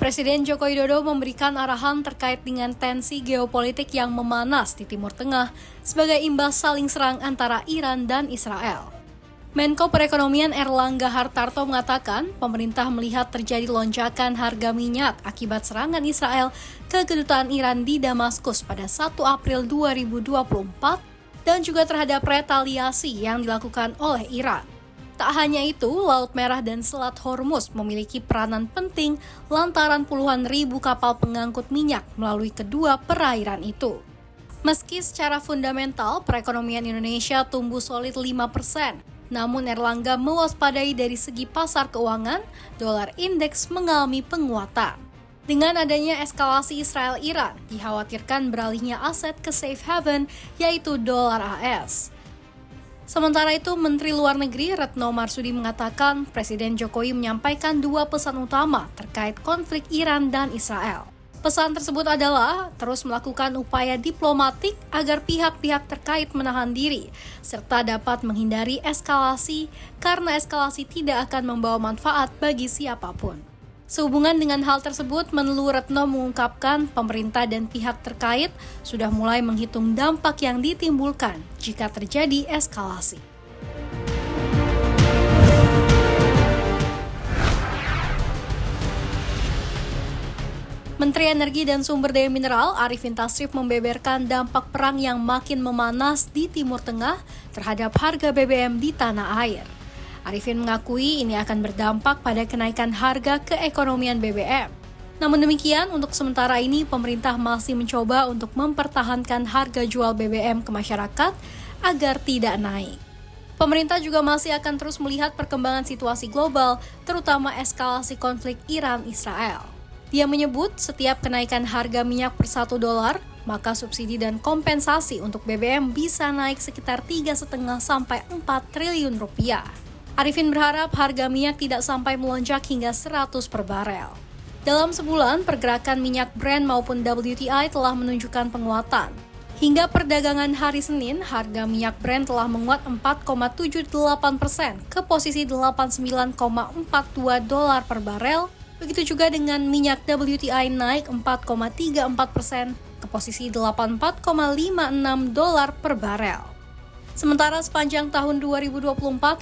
Presiden Joko Widodo memberikan arahan terkait dengan tensi geopolitik yang memanas di Timur Tengah sebagai imbas saling serang antara Iran dan Israel. Menko Perekonomian Erlangga Hartarto mengatakan pemerintah melihat terjadi lonjakan harga minyak akibat serangan Israel ke kedutaan Iran di Damaskus pada 1 April 2024 dan juga terhadap retaliasi yang dilakukan oleh Iran. Tak hanya itu, Laut Merah dan Selat Hormuz memiliki peranan penting lantaran puluhan ribu kapal pengangkut minyak melalui kedua perairan itu. Meski secara fundamental perekonomian Indonesia tumbuh solid 5%, namun Erlangga mewaspadai dari segi pasar keuangan, dolar indeks mengalami penguatan. Dengan adanya eskalasi Israel-Iran, dikhawatirkan beralihnya aset ke safe haven, yaitu dolar AS. Sementara itu, Menteri Luar Negeri Retno Marsudi mengatakan Presiden Jokowi menyampaikan dua pesan utama terkait konflik Iran dan Israel. Pesan tersebut adalah terus melakukan upaya diplomatik agar pihak-pihak terkait menahan diri, serta dapat menghindari eskalasi karena eskalasi tidak akan membawa manfaat bagi siapapun. Sehubungan dengan hal tersebut, Menlu Retno mengungkapkan pemerintah dan pihak terkait sudah mulai menghitung dampak yang ditimbulkan jika terjadi eskalasi. Menteri Energi dan Sumber Daya Mineral Arifin Tasrif membeberkan dampak perang yang makin memanas di Timur Tengah terhadap harga BBM di tanah air. Arifin mengakui ini akan berdampak pada kenaikan harga keekonomian BBM. Namun demikian, untuk sementara ini pemerintah masih mencoba untuk mempertahankan harga jual BBM ke masyarakat agar tidak naik. Pemerintah juga masih akan terus melihat perkembangan situasi global, terutama eskalasi konflik Iran-Israel. Dia menyebut setiap kenaikan harga minyak per $1, maka subsidi dan kompensasi untuk BBM bisa naik sekitar 3,5 sampai 4 triliun rupiah. Arifin berharap harga minyak tidak sampai melonjak hingga 100 per barel. Dalam sebulan, pergerakan minyak Brent maupun WTI telah menunjukkan penguatan. Hingga perdagangan hari Senin, harga minyak Brent telah menguat 4,78% ke posisi $89,42 per barel. Begitu juga dengan minyak WTI naik 4,34% ke posisi $84,56 per barel. Sementara sepanjang tahun 2024,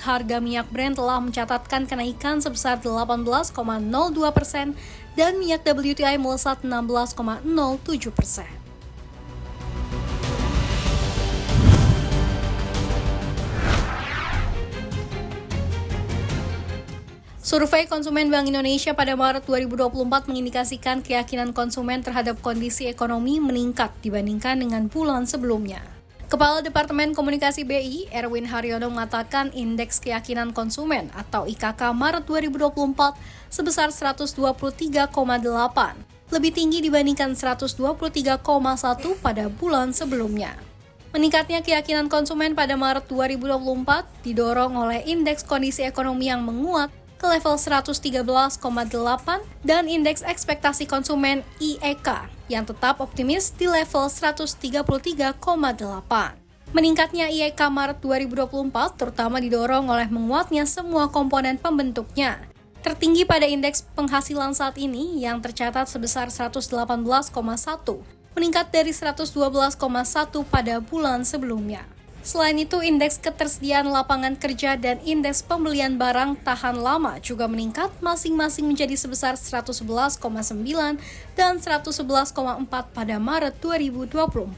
harga minyak Brent telah mencatatkan kenaikan sebesar 18,02% dan minyak WTI melesat 16,07%. Survei Konsumen Bank Indonesia pada Maret 2024 mengindikasikan keyakinan konsumen terhadap kondisi ekonomi meningkat dibandingkan dengan bulan sebelumnya. Kepala Departemen Komunikasi BI, Erwin Haryono mengatakan indeks keyakinan konsumen atau IKK Maret 2024 sebesar 123,8, lebih tinggi dibandingkan 123,1 pada bulan sebelumnya. Meningkatnya keyakinan konsumen pada Maret 2024 didorong oleh indeks kondisi ekonomi yang menguat ke level 113,8 dan indeks ekspektasi konsumen IEK yang tetap optimis di level 133,8. Meningkatnya IEK Maret 2024 terutama didorong oleh menguatnya semua komponen pembentuknya. Tertinggi pada indeks penghasilan saat ini yang tercatat sebesar 118,1, meningkat dari 112,1 pada bulan sebelumnya. Selain itu, indeks ketersediaan lapangan kerja dan indeks pembelian barang tahan lama juga meningkat masing-masing menjadi sebesar 111,9 dan 111,4 pada Maret 2024.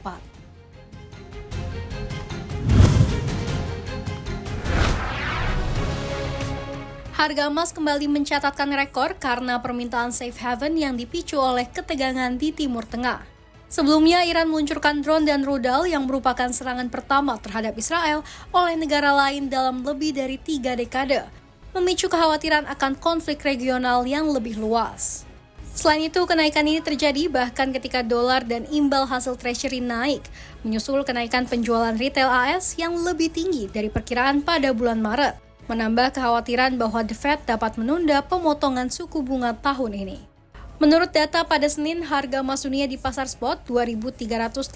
Harga emas kembali mencatatkan rekor karena permintaan safe haven yang dipicu oleh ketegangan di Timur Tengah. Sebelumnya, Iran meluncurkan drone dan rudal yang merupakan serangan pertama terhadap Israel oleh negara lain dalam lebih dari 3 dekade, memicu kekhawatiran akan konflik regional yang lebih luas. Selain itu, kenaikan ini terjadi bahkan ketika dolar dan imbal hasil treasury naik, menyusul kenaikan penjualan retail AS yang lebih tinggi dari perkiraan pada bulan Maret, menambah kekhawatiran bahwa The Fed dapat menunda pemotongan suku bunga tahun ini. Menurut data pada Senin, harga emas dunia di pasar spot $2.382,51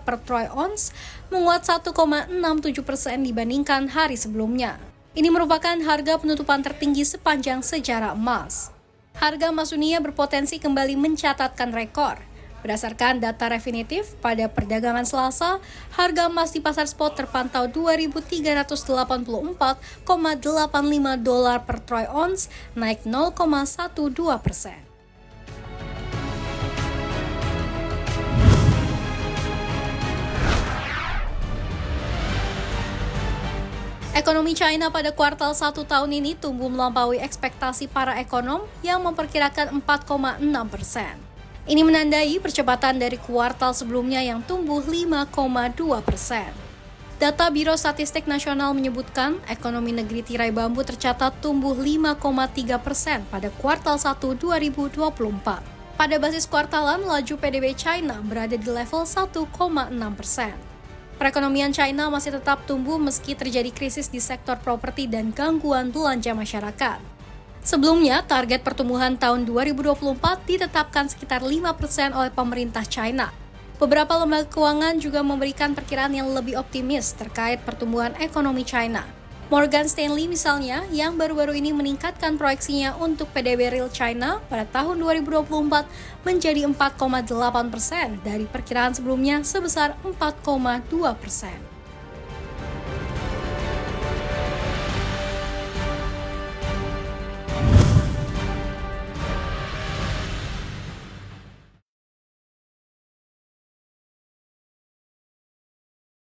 per troy ounce, menguat 1,67% dibandingkan hari sebelumnya. Ini merupakan harga penutupan tertinggi sepanjang sejarah emas. Harga emas dunia berpotensi kembali mencatatkan rekor. Berdasarkan data definitif, pada perdagangan Selasa, harga emas di pasar spot terpantau 2.384,85 dolar per troy ounce, naik 0,12%. Ekonomi China pada kuartal 1 tahun ini tumbuh melampaui ekspektasi para ekonom yang memperkirakan 4,6%. Ini menandai percepatan dari kuartal sebelumnya yang tumbuh 5,2%. Data Biro Statistik Nasional menyebutkan ekonomi negeri tirai bambu tercatat tumbuh 5,3% pada kuartal 1 2024. Pada basis kuartalan, laju PDB China berada di level 1,6%. Perekonomian China masih tetap tumbuh meski terjadi krisis di sektor properti dan gangguan belanja masyarakat. Sebelumnya, target pertumbuhan tahun 2024 ditetapkan sekitar 5% oleh pemerintah China. Beberapa lembaga keuangan juga memberikan perkiraan yang lebih optimis terkait pertumbuhan ekonomi China. Morgan Stanley misalnya, yang baru-baru ini meningkatkan proyeksinya untuk PDB real China pada tahun 2024 menjadi 4,8% dari perkiraan sebelumnya sebesar 4,2%.